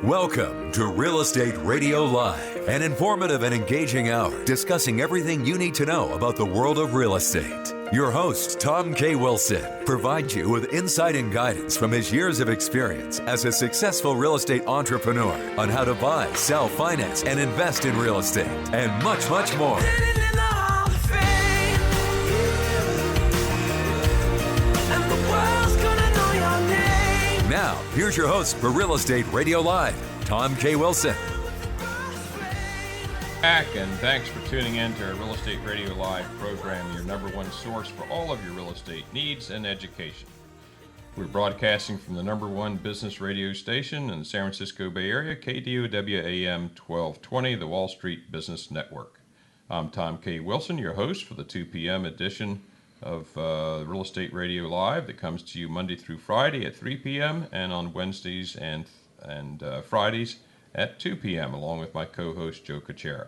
Welcome to Real Estate Radio Live, an informative and engaging hour discussing everything you need to know about the world of real estate. Your host, Tom K. Wilson, provides you with insight and guidance from his years of experience as a successful real estate entrepreneur on how to buy, sell, finance, and invest in real estate, and much, much more. Now, here's your host for Real Estate Radio Live, Tom K. Wilson. Back, and thanks for tuning in to our Real Estate Radio Live program, your number one source for all of your real estate needs and education. We're broadcasting from the number one business radio station in the San Francisco Bay Area, KDOW AM 1220, the Wall Street Business Network. I'm Tom K. Wilson, your host for the 2 p.m. edition of Real Estate Radio Live that comes to you Monday through Friday at 3 p.m. and on Wednesdays and Fridays at 2 p.m. along with my co-host Joe Kuchera.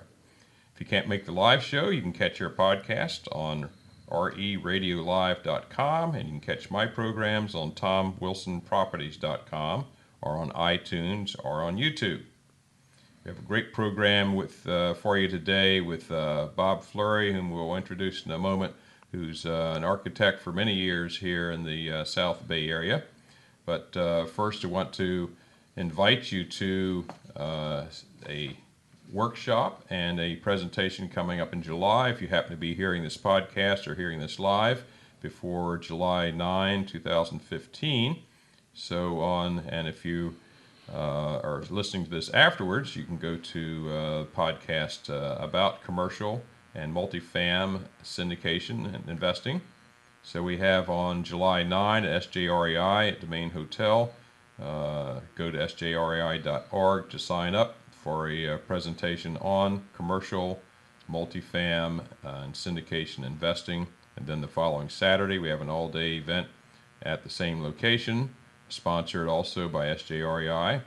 If you can't make the live show, you can catch our podcast on reradiolive.com, and you can catch my programs on tomwilsonproperties.com or on iTunes or on YouTube. We have a great program for you today with Bob Flury, whom we'll introduce in a moment, who's an architect for many years here in the South Bay Area. But first I want to invite you to a workshop and a presentation coming up in July. If you happen to be hearing this podcast or hearing this live before July 9, 2015. And if you are listening to this afterwards, you can go to podcast about commercial and multifam syndication and investing. So we have on July 9 at SJREI at Domain Hotel. Go to sjrei.org to sign up for a presentation on commercial, multifam, and syndication investing. And then the following Saturday, we have an all-day event at the same location, sponsored also by SJREI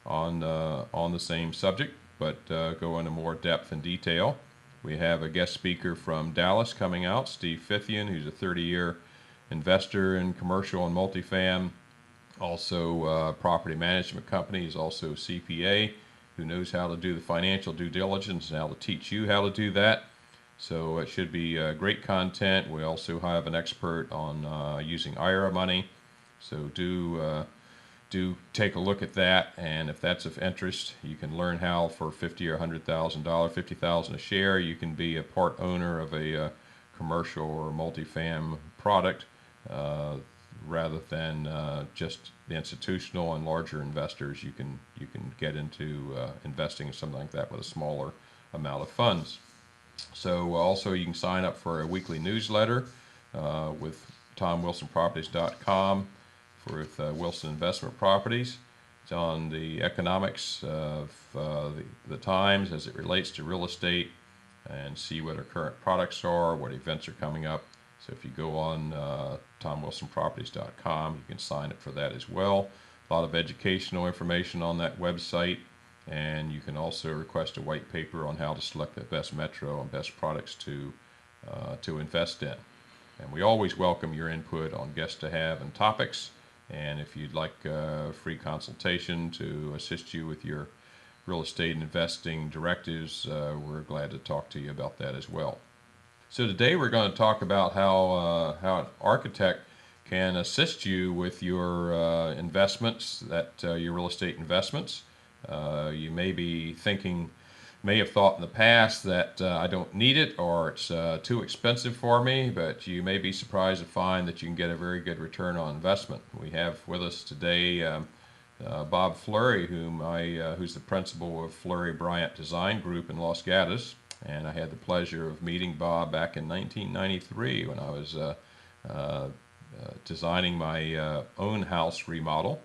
on the same subject, but go into more depth and detail. We have a guest speaker from Dallas coming out, Steve Fithian, who's a 30-year investor in commercial and multifam, also property management company. He's also a CPA who knows how to do the financial due diligence and how to teach you how to do that. So it should be great content. We also have an expert on using IRA money. So do take a look at that, and if that's of interest, you can learn how for $50,000 or $100,000, $50,000 a share, you can be a part owner of a commercial or multifam product rather than just the institutional and larger investors. You can get into investing in something like that with a smaller amount of funds. So also you can sign up for a weekly newsletter with tomwilsonproperties.com. with Wilson Investment Properties. It's on the economics of the times as it relates to real estate and see what our current products are, what events are coming up. So if you go on tomwilsonproperties.com, you can sign up for that as well. A lot of educational information on that website, and you can also request a white paper on how to select the best metro and best products to invest in. And we always welcome your input on guests to have and topics. And if you'd like a free consultation to assist you with your real estate investing directives, we're glad to talk to you about that as well. So today we're going to talk about how an architect can assist you with your investments, your real estate investments. You may have thought in the past that I don't need it or it's too expensive for me, but you may be surprised to find that you can get a very good return on investment. We have with us today Bob Flury, who's the principal of Flury Bryant Design Group in Los Gatos, and I had the pleasure of meeting Bob back in 1993 when I was designing my own house remodel.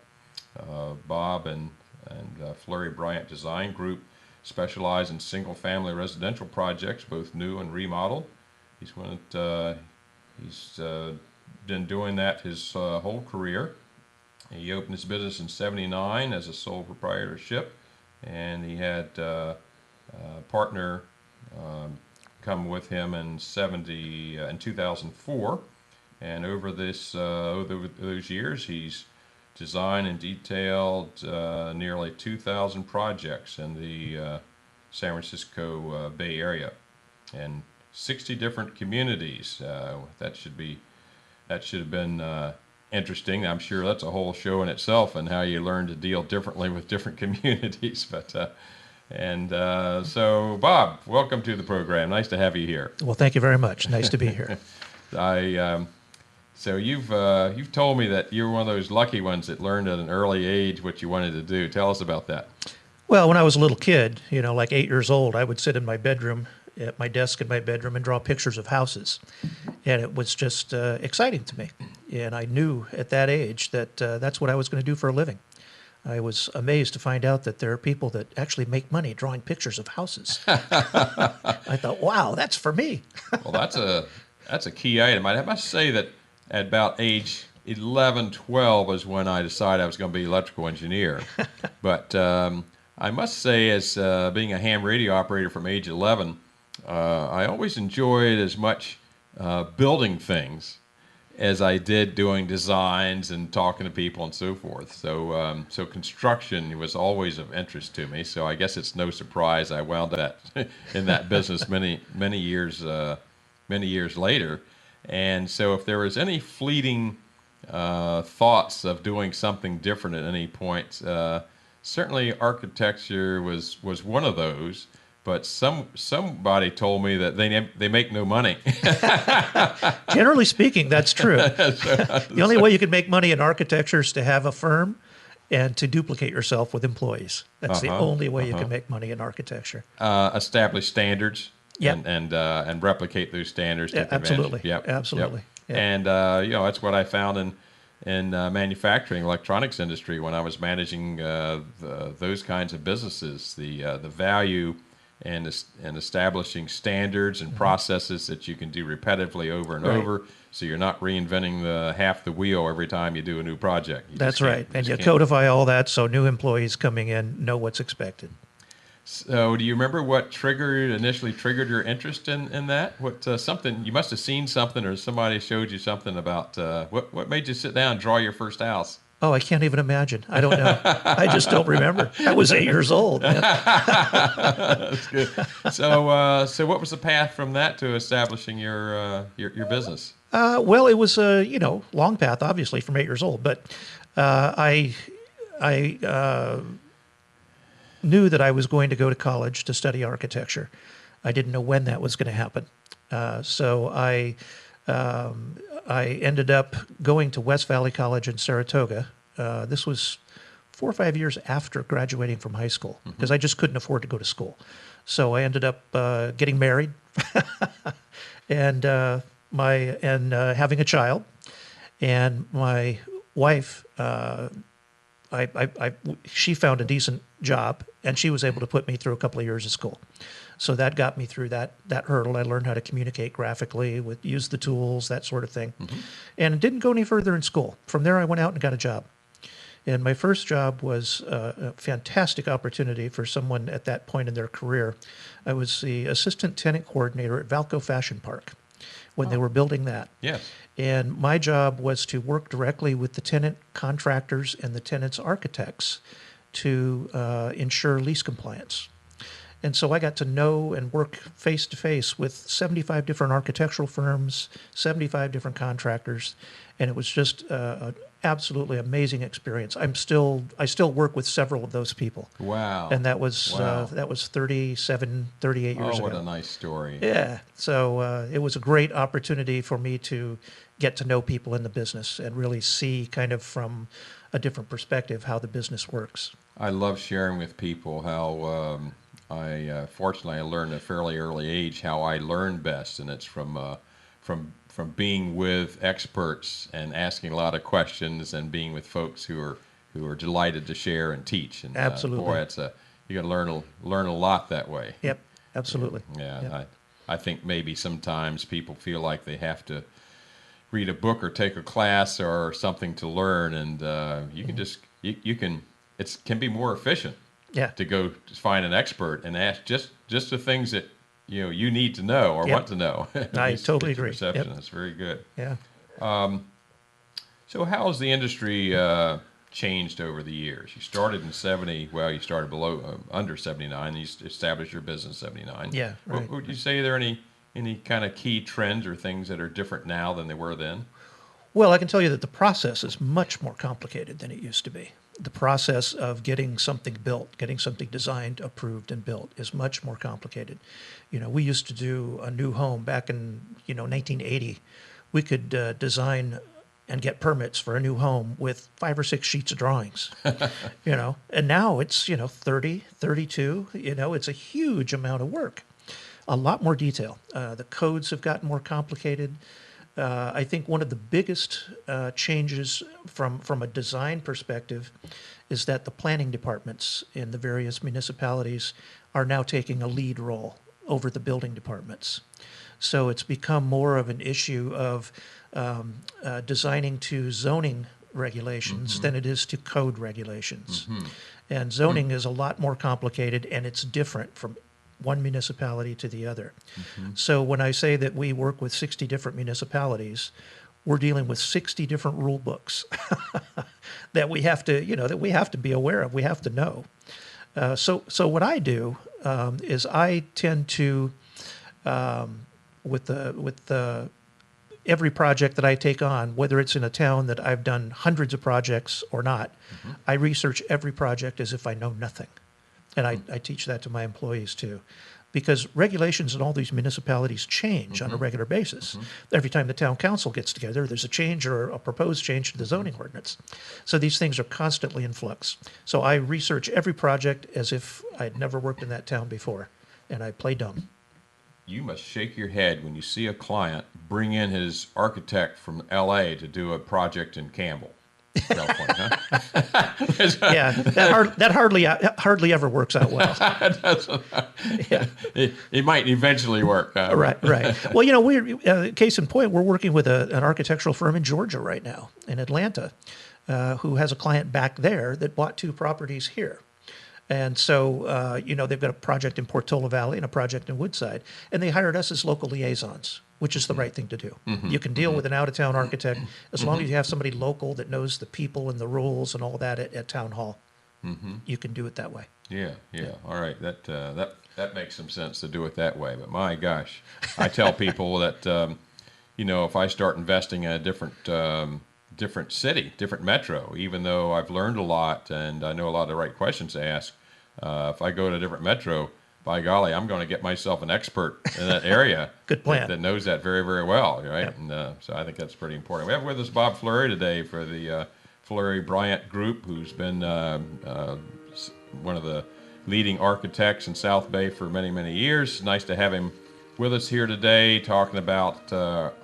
Bob and Flury Bryant Design Group specialize in single-family residential projects, both new and remodeled. He's been doing that his whole career. He opened his business in '79 as a sole proprietorship, and he had a partner come with him in 2004. And over those years, he's designed and detailed nearly 2,000 projects in the San Francisco Bay Area, and 60 different communities. That should have been interesting. I'm sure that's a whole show in itself, and how you learn to deal differently with different communities. So, Bob, welcome to the program. Nice to have you here. Well, thank you very much. Nice to be here. So you've told me that you're one of those lucky ones that learned at an early age what you wanted to do. Tell us about that. Well, when I was a little kid, like 8 years old, I would sit in my bedroom, at my desk in my bedroom, and draw pictures of houses. And it was just exciting to me. And I knew at that age that that's what I was going to do for a living. I was amazed to find out that there are people that actually make money drawing pictures of houses. I thought, wow, that's for me. Well, that's a key item. I must say that at about age 11, 12 was when I decided I was going to be an electrical engineer. But I must say, as being a ham radio operator from age 11, I always enjoyed as much building things as I did doing designs and talking to people and so forth. So construction was always of interest to me. So I guess it's no surprise I wound up in that business many years later. And so if there was any fleeting thoughts of doing something different at any point, certainly architecture was one of those. But somebody told me that they make no money. Generally speaking, that's true. The only way you can make money in architecture is to have a firm and to duplicate yourself with employees. That's the only way you can make money in architecture. Establish standards. Yep. And replicate those standards. To absolutely. Yep. Absolutely. Yep. And that's what I found in manufacturing, electronics industry, when I was managing those kinds of businesses. The value and establishing standards and processes that you can do repetitively over and over, so you're not reinventing half the wheel every time you do a new project. That's right. And you codify all that so new employees coming in know what's expected. So do you remember what initially triggered your interest in that? Something you must have seen something, or somebody showed you something about what made you sit down and draw your first house? Oh, I can't even imagine. I don't know. I just don't remember. I was 8 years old. That's good. So what was the path from that to establishing your business? Well, it was a long path, obviously, from 8 years old. But I knew that I was going to go to college to study architecture. I didn't know when that was going to happen. So I ended up going to West Valley College in Saratoga. This was 4 or 5 years after graduating from high school, because I just couldn't afford to go to school. So I ended up getting married and having a child. And my wife, she found a decent job, and she was able to put me through a couple of years of school. So that got me through that hurdle. I learned how to communicate graphically, use the tools, that sort of thing. And it didn't go any further in school. From there, I went out and got a job. And my first job was a fantastic opportunity for someone at that point in their career. I was the assistant tenant coordinator at Valco Fashion Park when they were building that. Yes. And my job was to work directly with the tenant contractors and the tenant's architects to ensure lease compliance. And so I got to know and work face-to-face with 75 different architectural firms, 75 different contractors, and it was just an absolutely amazing experience. I still work with several of those people. Wow. And that was 38 years ago. Oh, what a nice story. Yeah. So it was a great opportunity for me to get to know people in the business and really see kind of from a different perspective how the business works. I love sharing with people how fortunately I learned at a fairly early age how I learn best, and it's from being with experts and asking a lot of questions and being with folks who are delighted to share and teach. And absolutely, boy, you got to learn a lot that way. Yep, absolutely. Yeah, yep. I think maybe sometimes people feel like they have to read a book or take a class or something to learn, and you can just it can be more efficient. Yeah. To go find an expert and ask just the things that you need to know or want to know. I totally agree. Perception. Yep. That's very good. Yeah. So how's the industry changed over the years? You started in 70, well, you started under 79, and you established your business in 79. Yeah, right. Would you say there are any kind of key trends or things that are different now than they were then? Well, I can tell you that the process is much more complicated than it used to be. The process of getting something built, getting something designed, approved, and built is much more complicated. We used to do a new home back in, 1980. We could design and get permits for a new home with 5 or 6 sheets of drawings, and now it's, 30, 32, it's a huge amount of work, a lot more detail. The codes have gotten more complicated. I think one of the biggest changes from a design perspective is that the planning departments in the various municipalities are now taking a lead role over the building departments. So it's become more of an issue of designing to zoning regulations than it is to code regulations. And zoning is a lot more complicated, and it's different from one municipality to the other. So when I say that we work with 60 different municipalities, we're dealing with 60 different rule books that we have to be aware of. We have to know. So what I do is I tend to, with every project that I take on, whether it's in a town that I've done hundreds of projects or not, I research every project as if I know nothing. And I teach that to my employees too, because regulations in all these municipalities change on a regular basis. Every time the town council gets together, there's a change or a proposed change to the zoning ordinance. So these things are constantly in flux. So I research every project as if I'd never worked in that town before, and I play dumb. You must shake your head when you see a client bring in his architect from LA to do a project in Campbell, California, huh? Yeah, that hardly ever works out well. Yeah. It might eventually work. Right. Well, we're case in point, we're working with an architectural firm in Georgia right now, in Atlanta, who has a client back there that bought 2 properties here. And so, they've got a project in Portola Valley and a project in Woodside, and they hired us as local liaisons, which is the right thing to do. You can deal with an out-of-town architect as long as you have somebody local that knows the people and the rules and all that at town hall. You can do it that way. Yeah. All right. That makes some sense to do it that way. But my gosh, I tell people that if I start investing in a different city, different metro, even though I've learned a lot and I know a lot of the right questions to ask, if I go to a different metro, by golly, I'm going to get myself an expert in that area. Good plan. That knows that very, very well, right? Yep. And so I think that's pretty important. We have with us Bob Flury today for the Flury Bryant Group, who's been one of the leading architects in South Bay for many, many years. Nice to have him with us here today, talking about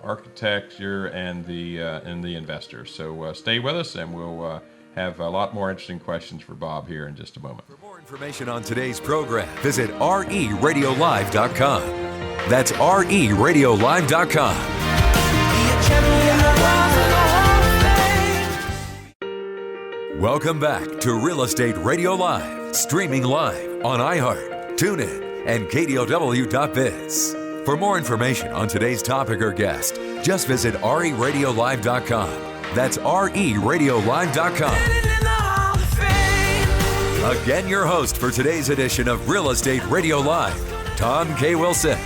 architecture and the investors. So stay with us, and we'll have a lot more interesting questions for Bob here in just a moment. For more information on today's program, visit reradiolive.com. That's reradiolive.com. Welcome back to Real Estate Radio Live, streaming live on iHeart, TuneIn, and KDOW.biz. For more information on today's topic or guest, just visit reradiolive.com. That's reradiolive.com. Again, your host for today's edition of Real Estate Radio Live, Tom K. Wilson.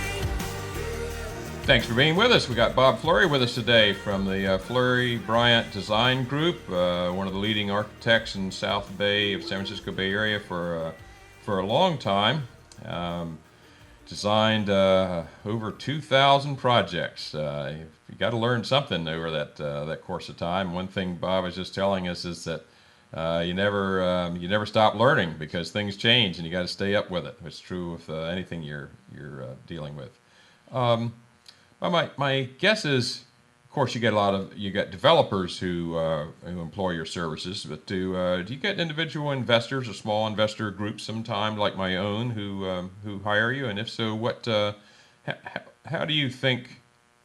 Thanks for being with us. We got Bob Flury with us today from the Flury Bryant Design Group, one of the leading architects in South Bay of San Francisco Bay Area for a long time. Designed over 2,000 projects. You got to learn something over that course of time. One thing Bob was just telling us is that you never stop learning, because things change and you got to stay up with it. It's true with anything you're dealing with. My guess is, of course, you got developers who employ your services, but do you get individual investors or small investor groups sometime, like my own, who hire you? And if so, how do you think,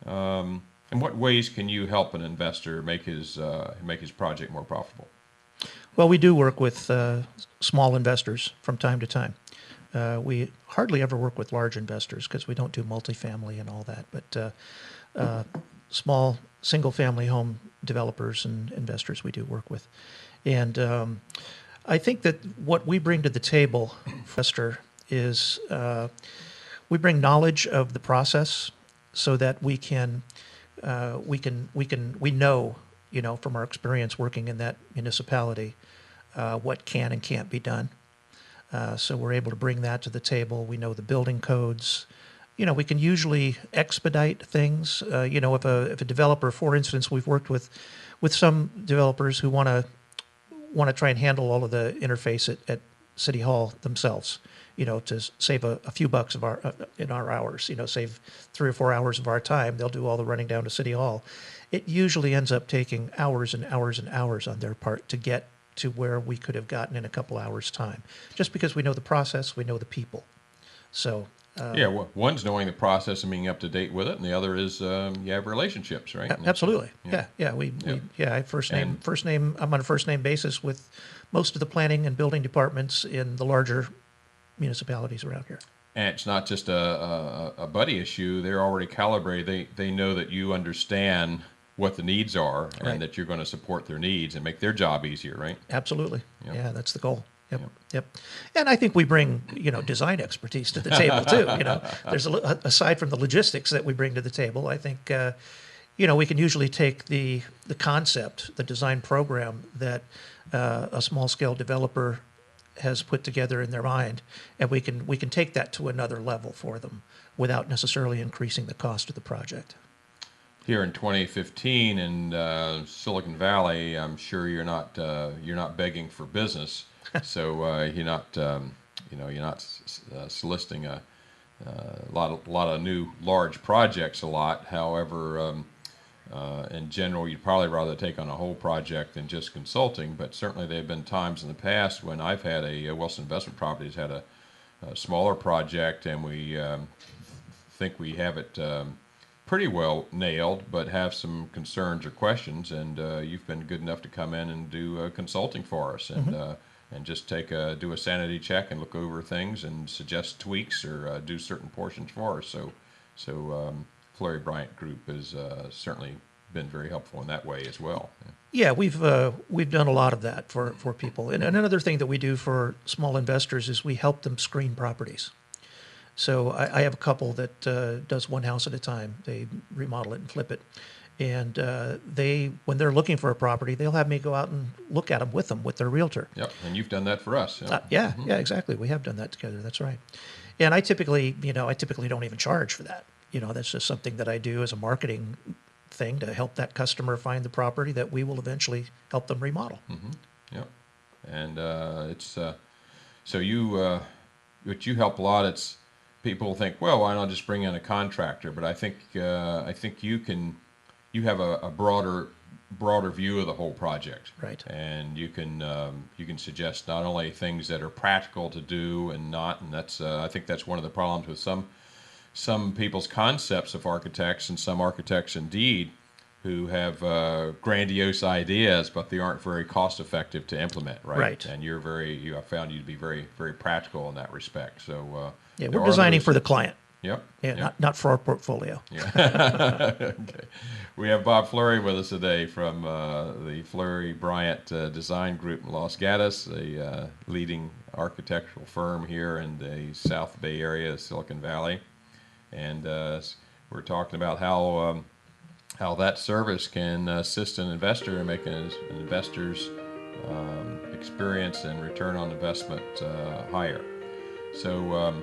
in what ways can you help an investor make his project more profitable? Well, we do work with small investors from time to time. We hardly ever work with large investors because we don't do multifamily and all that, but small single-family home developers and investors we do work with. And I think that what we bring to the table, Fester, is we bring knowledge of the process so that we know, from our experience working in that municipality, what can and can't be done. So we're able to bring that to the table. We know the building codes. We can usually expedite things. If a developer, for instance, we've worked with some developers who want to try and handle all of the interface at City Hall themselves, to save a few bucks in our hours, save 3 or 4 hours of our time. They'll do all the running down to City Hall. It usually ends up taking hours and hours and hours on their part to get to where we could have gotten in a couple hours' time, just because we know the process, we know the people. So one's knowing the process and being up to date with it, and the other is you have relationships, right? Absolutely. I'm on a first name basis with most of the planning and building departments in the larger municipalities around here. And it's not just a buddy issue. They're already calibrated. They know that you understand what the needs are, and right. that you're going to support their needs and make their job easier, right? Absolutely. Yep. Yeah, that's the goal. Yep. And I think we bring, design expertise to the table too. There's aside from the logistics that we bring to the table, I think, we can usually take the concept, the design program that a small scale developer has put together in their mind, and we can take that to another level for them without necessarily increasing the cost of the project. Here in 2015 in Silicon Valley, I'm sure you're not begging for business, so you're not soliciting a lot of new large projects a lot. However, in general, you'd probably rather take on a whole project than just consulting. But certainly, there have been times in the past when I've had Wilson Investment Properties had a smaller project, and we think we have it pretty well nailed, but have some concerns or questions, and you've been good enough to come in and do consulting for us, and just do a sanity check and look over things and suggest tweaks or do certain portions for us. So Flury Bryant Group has certainly been very helpful in that way as well. Yeah, we've done a lot of that for people, and another thing that we do for small investors is we help them screen properties. So I have a couple that does one house at a time. They remodel it and flip it. And when they're looking for a property, they'll have me go out and look at them with their realtor. Yep, and you've done that for us. Yeah, exactly. We have done that together. That's right. And I typically don't even charge for that. That's just something that I do as a marketing thing to help that customer find the property that we will eventually help them remodel. Yep. And it's so you what you help a lot. It's people think, well, why not just bring in a contractor? But I think you have a broader view of the whole project, right? And you can suggest not only things that are practical to do and not, and that's I think that's one of the problems with some people's concepts of architects, and some architects indeed who have grandiose ideas, but they aren't very cost effective to implement, right? Right. And I found you to be very, very practical in that respect. So we're designing for the client. Yep. Yeah, yep. Not for our portfolio. Yeah. Okay. We have Bob Flury with us today from the Flury Bryant Design Group in Los Gatos, a leading architectural firm here in the South Bay area, Silicon Valley, and we're talking about how that service can assist an investor in making an investor's experience and return on investment higher. So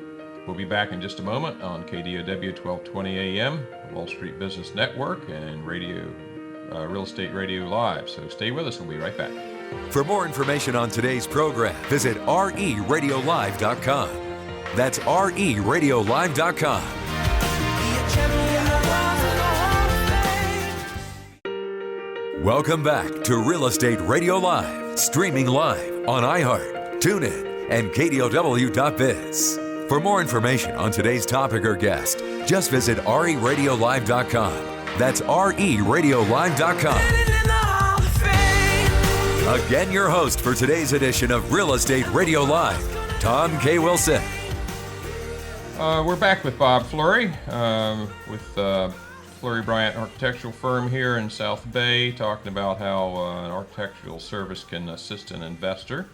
we'll be back in just a moment on KDOW 1220 AM, Wall Street Business Network, and Real Estate Radio Live. So stay with us, and we'll be right back. For more information on today's program, visit reradiolive.com. That's reradiolive.com. Welcome back to Real Estate Radio Live, streaming live on iHeart, TuneIn, and KDOW.biz. For more information on today's topic or guest, just visit reradiolive.com. That's reradiolive.com. Again, your host for today's edition of Real Estate Radio Live, Tom K. Wilson. We're back with Bob Flury with Flury Bryant architectural firm here in South Bay, talking about how an architectural service can assist an investor.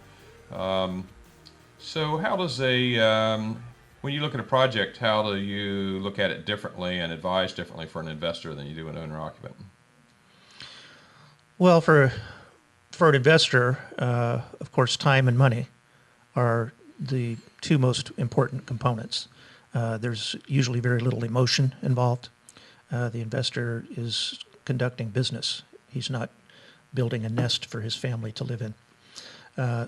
So how does when you look at a project, how do you look at it differently and advise differently for an investor than you do an owner-occupant? Well, for an investor, of course, time and money are the two most important components. There's usually very little emotion involved. The investor is conducting business. He's not building a nest for his family to live in.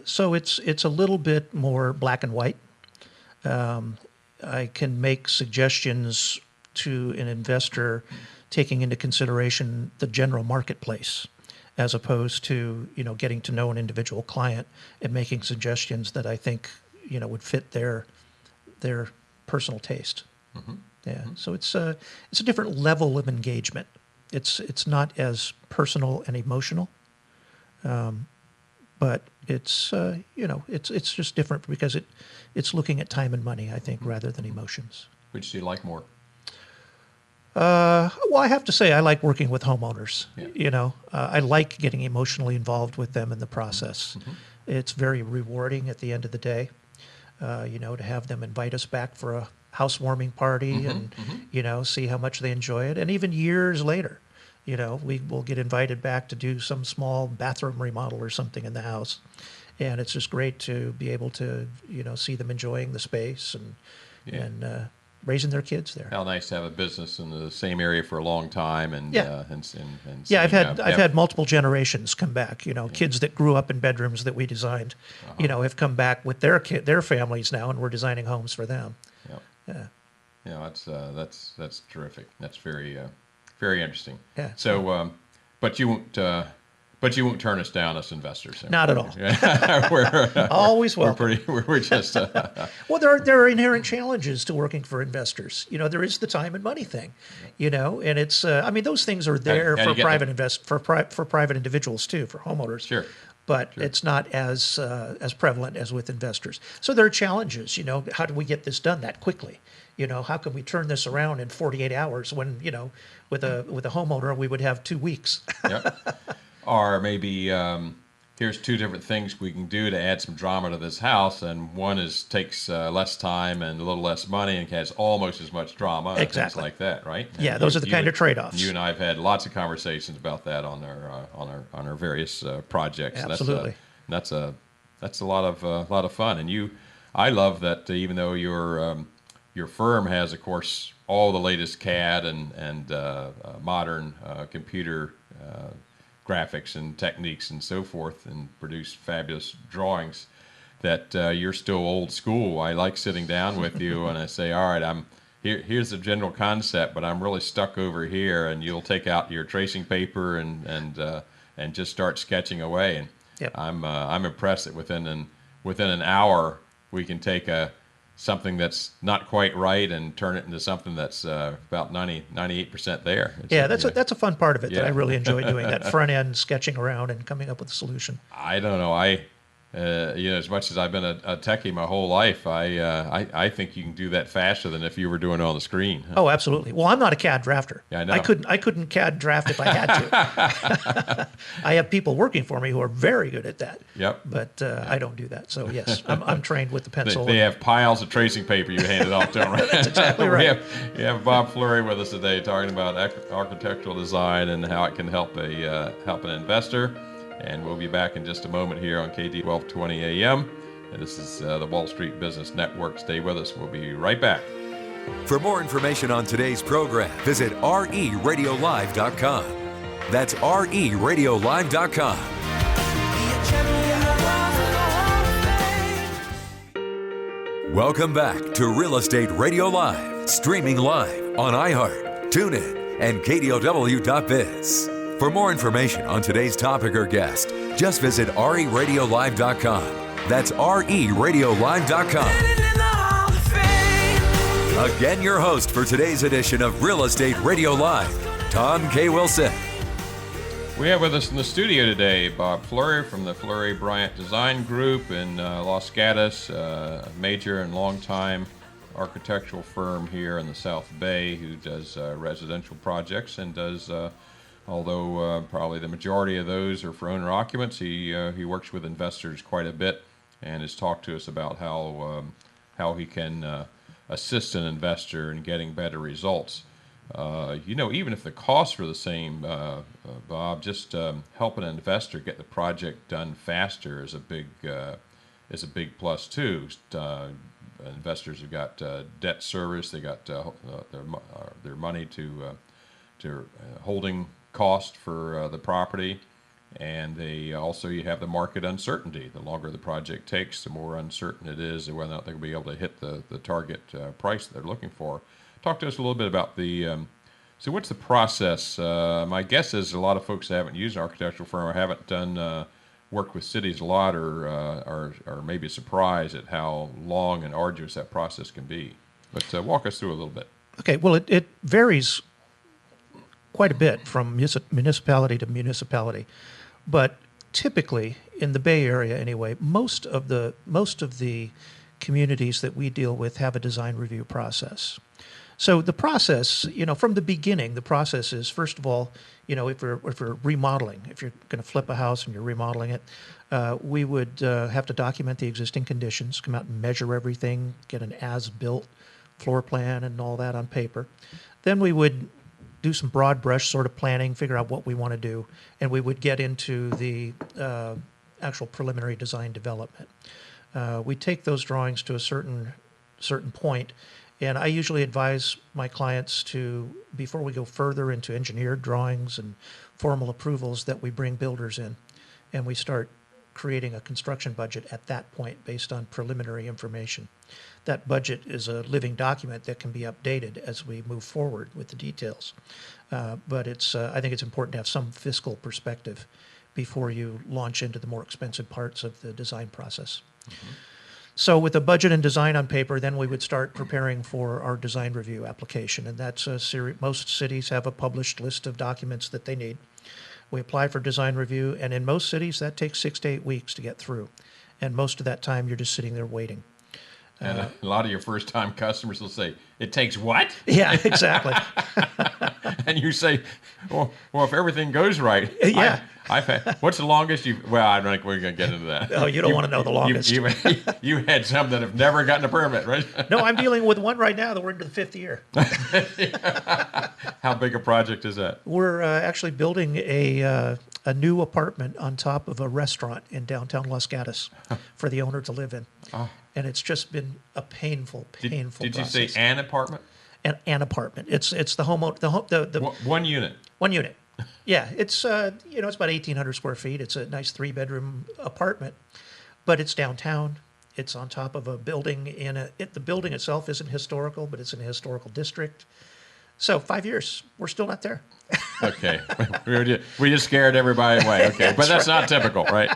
So it's a little bit more black and white. I can make suggestions to an investor taking into consideration the general marketplace, as opposed to getting to know an individual client and making suggestions that I think would fit their personal taste. Mm-hmm. Yeah. Mm-hmm. So it's a different level of engagement. It's not as personal and emotional, but it's it's just different because it's looking at time and money, I think, rather than emotions. Which do you like more? Well, I have to say I like working with homeowners. Yeah. I like getting emotionally involved with them in the process. Mm-hmm. It's very rewarding at the end of the day, to have them invite us back for a housewarming party mm-hmm. and, mm-hmm. See how much they enjoy it. And even years later, we will get invited back to do some small bathroom remodel or something in the house. And it's just great to be able to, see them enjoying the space and raising their kids there. How nice to have a business in the same area for a long time, and and seeing, I've had multiple generations come back. Kids that grew up in bedrooms that we designed, have come back with their families now, and we're designing homes for them. Yep. Yeah, that's terrific. That's very very interesting. Yeah. So, but you won't turn us down as investors. Not at all. We're always welcome. We're just. Well, there are inherent challenges to working for investors. There is the time and money thing, and it's. Those things are there for private individuals too, for homeowners. Sure. But it's not as prevalent as with investors. So there are challenges. How do we get this done that quickly? How can we turn this around in 48 hours when with a homeowner we would have 2 weeks. Yep. Or maybe here's two different things we can do to add some drama to this house, and one takes less time and a little less money and has almost as much drama. Exactly. Things like that, right? Yeah, those are the kind of trade-offs. You and I have had lots of conversations about that on our various projects. Absolutely. That's a lot of fun, and I love that even though your firm has, of course, all the latest CAD and modern computer graphics and techniques and so forth, and produce fabulous drawings, that you're still old school. I like sitting down with you and I say, all right, here's the general concept, but I'm really stuck over here, and you'll take out your tracing paper and just start sketching away. And yep. I'm impressed that within an hour we can take something that's not quite right and turn it into something that's about 98% there. That's a fun part of it that I really enjoy doing, that front end sketching around and coming up with a solution. I don't know. As much as I've been a techie my whole life, I think you can do that faster than if you were doing it on the screen. Oh, absolutely. Well, I'm not a CAD drafter. Yeah, I know. I couldn't CAD draft if I had to. I have people working for me who are very good at that. Yep. But I don't do that. So yes, I'm trained with the pencil. They have piles of tracing paper you handed off to them, right? That's exactly right. We have Bob Flury with us today, talking about architectural design and how it can help an investor. And we'll be back in just a moment here on KD 1220 AM. And this is the Wall Street Business Network. Stay with us. We'll be right back. For more information on today's program, visit RERadiolive.com. That's RERadiolive.com. Welcome back to Real Estate Radio Live, streaming live on iHeart, TuneIn, and KDOW.biz. For more information on today's topic or guest, just visit RERadiolive.com. That's RERadiolive.com. Again, your host for today's edition of Real Estate Radio Live, Tom K. Wilson. We have with us in the studio today Bob Flury from the Flury Bryant Design Group in Los Gatos, a major and longtime architectural firm here in the South Bay who does residential projects and does, although probably the majority of those are for owner occupants, he works with investors quite a bit and has talked to us about how he can assist an investor in getting better results. Even if the costs are the same, Bob, just helping an investor get the project done faster is a big plus too. Investors have got debt service, they got their money to holding cost for the property, and they also you have the market uncertainty. The longer the project takes, the more uncertain it is of whether or not they'll be able to hit the target price they're looking for. Talk to us a little bit about so what's the process? My guess is a lot of folks that haven't used an architectural firm or haven't done worked with cities a lot are maybe surprised at how long and arduous that process can be. But walk us through a little bit. Okay, well, it varies quite a bit from municipality to municipality, but typically in the Bay Area anyway, most of the communities that we deal with have a design review process. So the process, from the beginning, the process is, first of all, if we're remodeling, if you're going to flip a house and you're remodeling it, we would have to document the existing conditions, come out and measure everything, get an as-built floor plan and all that on paper. Then we would do some broad brush sort of planning, figure out what we want to do, and we would get into the actual preliminary design development. We take those drawings to a certain point, and I usually advise my clients to, before we go further into engineered drawings and formal approvals, that we bring builders in and we start creating a construction budget at that point based on preliminary information. That budget is a living document that can be updated as we move forward with the details. But I think it's important to have some fiscal perspective before you launch into the more expensive parts of the design process. Mm-hmm. So with the budget and design on paper, then we would start preparing for our design review application. And that's most cities have a published list of documents that they need. We apply for design review, and in most cities, that takes 6 to 8 weeks to get through. And most of that time, you're just sitting there waiting. And a lot of your first-time customers will say, "It takes what?" Yeah, exactly. And you say, well, if everything goes right, yeah. I've had, what's the longest you've, well, I don't think we're going to get into that. Oh, you don't want to know the longest. You had some that have never gotten a permit, right? No, I'm dealing with one right now that we're into the 5th year. How big a project is that? We're actually building a new apartment on top of a restaurant in downtown Los Gatos for the owner to live in. Oh. And it's just been a painful process. Did you say an apartment? An apartment. It's the home. One unit. One unit. Yeah, it's it's about 1,800 square feet. It's a nice 3-bedroom apartment, but it's downtown. It's on top of a building. The building itself isn't historical, but it's in a historical district. So 5 years, we're still not there. Okay, we just scared everybody away. Okay, but that's not typical, right?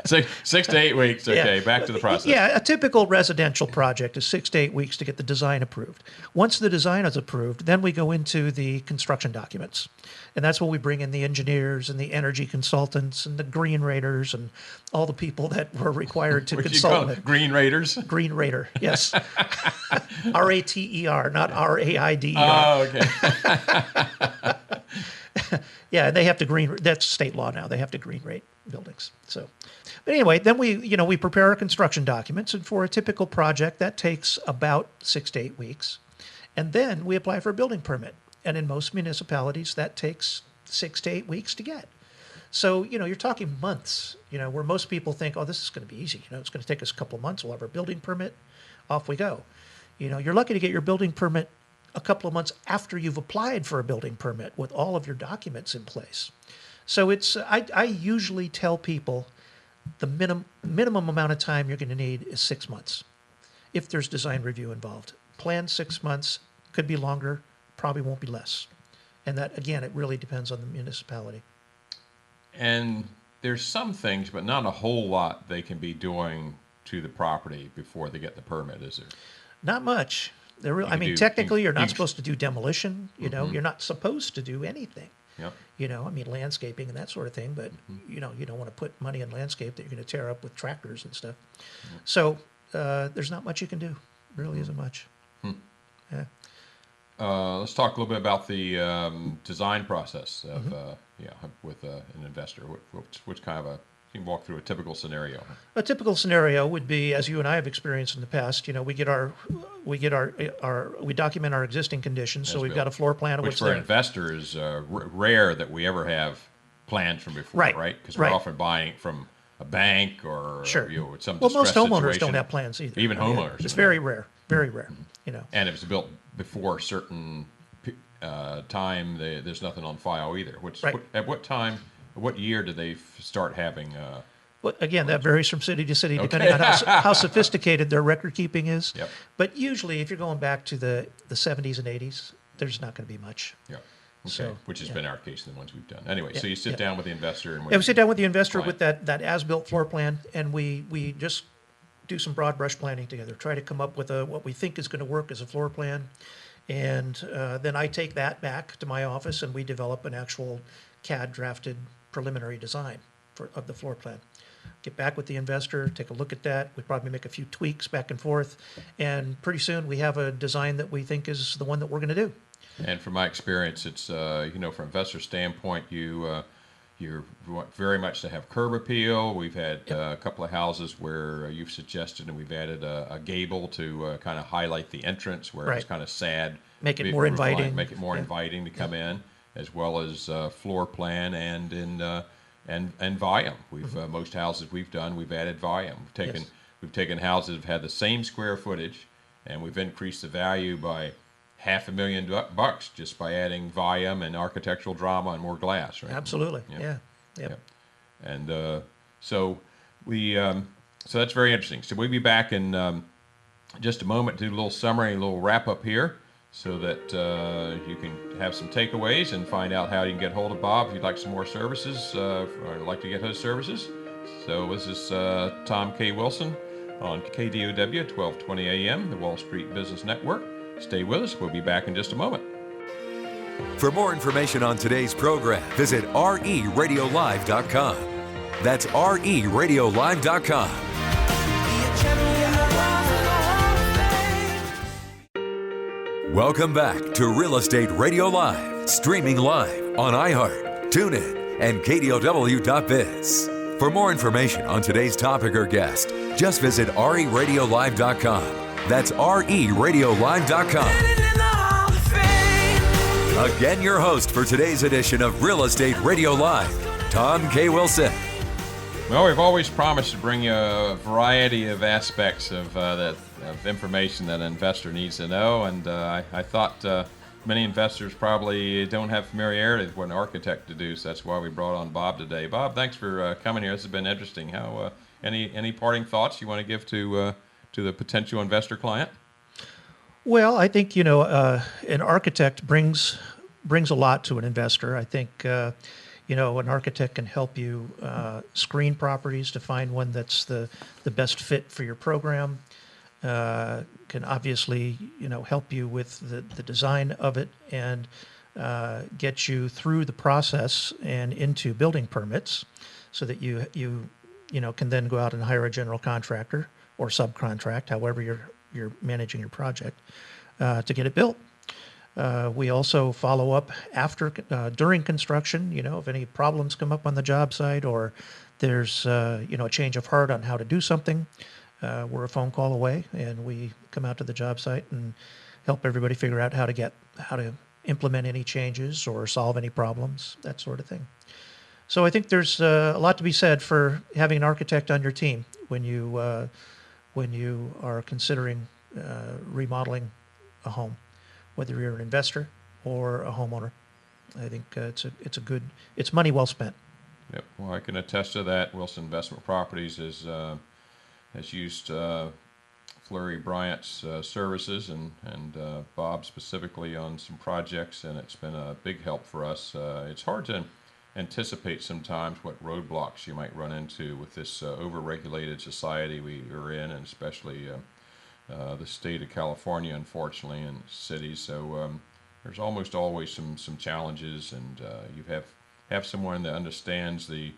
6 to 8 weeks. Okay, yeah. Back to the process. Yeah, a typical residential project is 6 to 8 weeks to get the design approved. Once the design is approved, then we go into the construction documents, and that's when we bring in the engineers and the energy consultants and the green raters and all the people that were required to consult with. Green raters? Green rater, yes. RATER, not RAIDER. Oh, okay. Yeah, they have to that's state law now. They have to green rate buildings. So, but anyway, then we prepare our construction documents, and for a typical project, that takes about 6 to 8 weeks. And then we apply for a building permit. And in most municipalities, that takes 6 to 8 weeks to get. So, you're talking months, where most people think, oh, this is going to be easy. It's going to take us a couple of months. We'll have our building permit. Off we go. You're lucky to get your building permit a couple of months after you've applied for a building permit with all of your documents in place. So I usually tell people the minimum amount of time you're going to need is 6 months if there's design review involved. Plan 6 months, could be longer, probably won't be less. And that, again, it really depends on the municipality. And there's some things, but not a whole lot they can be doing to the property before they get the permit, is there? Not much. Technically, you're not supposed to do demolition. You're not supposed to do anything. Yep. Landscaping and that sort of thing. But you don't want to put money in landscape that you're going to tear up with tractors and stuff. Mm-hmm. So there's not much you can do. Really isn't much. Mm-hmm. Yeah. Let's talk a little bit about the design process of with an investor. Which kind of you can walk through a typical scenario. A typical scenario would be, as you and I have experienced in the past, we document our existing conditions. So we've got a floor plan of which what's for there. investors, rare that we ever have plans from before, right? Because we're often buying from a bank or Sure. Some Well, distressed most homeowners situation. don't have plans either. Even homeowners. It's very rare. Very rare. And if it's built before a certain time, there's nothing on file either. At what time, what year do they start having? Well, again, that varies from city to city, depending on how sophisticated their record keeping is. Yep. But usually, if you're going back to the 70s and 80s, there's not going to be much. Yeah. Okay. So, which has been our case in the ones we've done. Anyway, so you sit Yeah. down with the investor and we sit down with the investor client. with that as-built floor plan, and we just do some broad brush planning together. Try to come up with what we think is going to work as a floor plan, and then I take that back to my office, and we develop an actual CAD drafted preliminary design of the floor plan. Get back with the investor, take a look at that. We probably make a few tweaks back and forth, and pretty soon we have a design that we think is the one that we're going to do. And from my experience, it's from an investor standpoint, you're very much to have curb appeal. We've had a couple of houses where you've suggested, and we've added a gable to kind of highlight the entrance where it's kind of sad. Make it more inviting. Make it more inviting to come in, as well as floor plan and volume. We've most houses we've done, we've added volume. We've taken houses that have had the same square footage, and we've increased the value by $500,000 just by adding volume and architectural drama and more glass, right? Absolutely. Yep. Yeah. Yep. And so that's very interesting. So we'll be back in just a moment to do a little summary, a little wrap up here, so that you can have some takeaways and find out how you can get hold of Bob if you'd like some more services or like to get his services. So this is Tom K. Wilson on KDOW 1220 AM, the Wall Street Business Network. Stay with us. We'll be back in just a moment. For more information on today's program, visit RERadiolive.com. That's RERadiolive.com. Welcome back to Real Estate Radio Live, streaming live on iHeart, TuneIn, and KDOW.biz. For more information on today's topic or guest, just visit RERadiolive.com. That's RERadiolive.com. Again, your host for today's edition of Real Estate Radio Live, Tom K. Wilson. Well, we've always promised to bring you a variety of aspects of information that an investor needs to know, and I thought many investors probably don't have familiarity with what an architect to do, so that's why we brought on Bob today. Bob, thanks for coming here. This has been interesting. How any parting thoughts you want to give to the potential investor client? Well, I think an architect brings a lot to an investor. I think an architect can help you screen properties to find one that's the best fit for your program. Can obviously help you with the design of it and get you through the process and into building permits, so that you can then go out and hire a general contractor or subcontract, however you're managing your project, to get it built. We also follow up during construction. If any problems come up on the job site, or there's a change of heart on how to do something, we're a phone call away, and we come out to the job site and help everybody figure out how to implement any changes or solve any problems, that sort of thing. So I think there's a lot to be said for having an architect on your team when you are considering remodeling a home, whether you're an investor or a homeowner. I think it's money well spent. Yep. Well, I can attest to that. Wilson Investment Properties has used Flury Bryant's services and Bob specifically on some projects, and it's been a big help for us. It's hard to anticipate sometimes what roadblocks you might run into with this over-regulated society we are in, and especially the state of California, unfortunately, and cities. So there's almost always some challenges, and you have someone that understands the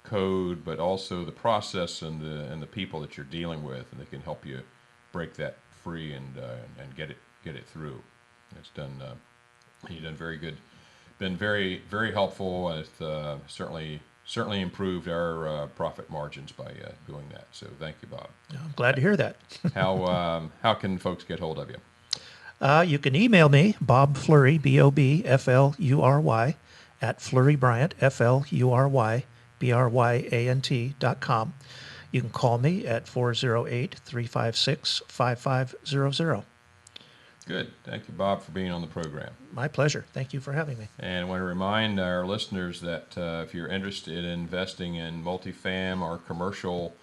code, but also the process and the people that you're dealing with, and they can help you break that free and get it get it through. It's done. You've done very good. Been very, very helpful. It's certainly improved our profit margins by doing that. So thank you, Bob. I'm glad to hear that. How can folks get hold of you? You can email me, Bob Flury, BOBFLURY, at Flury Bryant, FLURYBRYANT.com. You can call me at 408-356-5500. Good. Thank you, Bob, for being on the program. My pleasure. Thank you for having me. And I want to remind our listeners that if you're interested in investing in multifam or commercial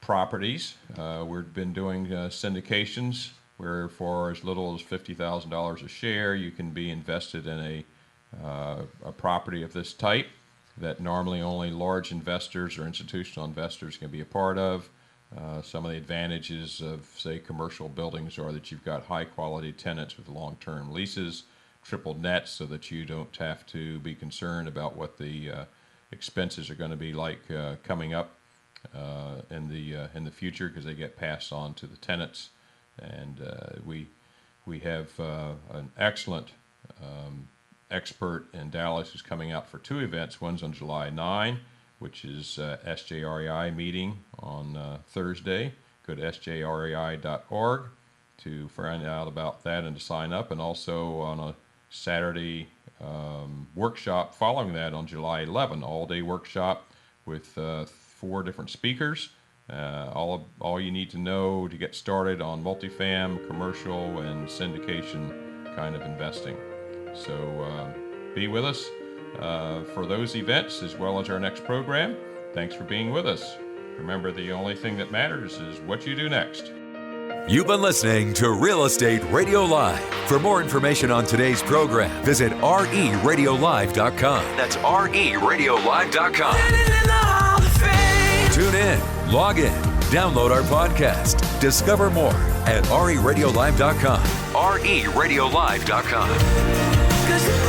properties, we've been doing syndications where for as little as $50,000 a share, you can be invested in a property of this type that normally only large investors or institutional investors can be a part of. Some of the advantages of, say, commercial buildings are that you've got high-quality tenants with long-term leases, triple net, so that you don't have to be concerned about what the expenses are going to be like coming up in the future, because they get passed on to the tenants. And we have an excellent expert in Dallas who's coming out for two events. One's on July 9, which is SJREI meeting on Thursday. Go to sjrei.org to find out about that and to sign up. And also on a Saturday workshop following that on July 11, all-day workshop with 4 different speakers. All you need to know to get started on multifam, commercial, and syndication kind of investing. So be with us for those events as well as our next program. Thanks for being with us. Remember, the only thing that matters is what you do next. You've been listening to Real Estate Radio Live. For more information on today's program, visit RERadiolive.com. That's RERadiolive.com. Tune in, log in, download our podcast. Discover more at RERadiolive.com. RERadiolive.com.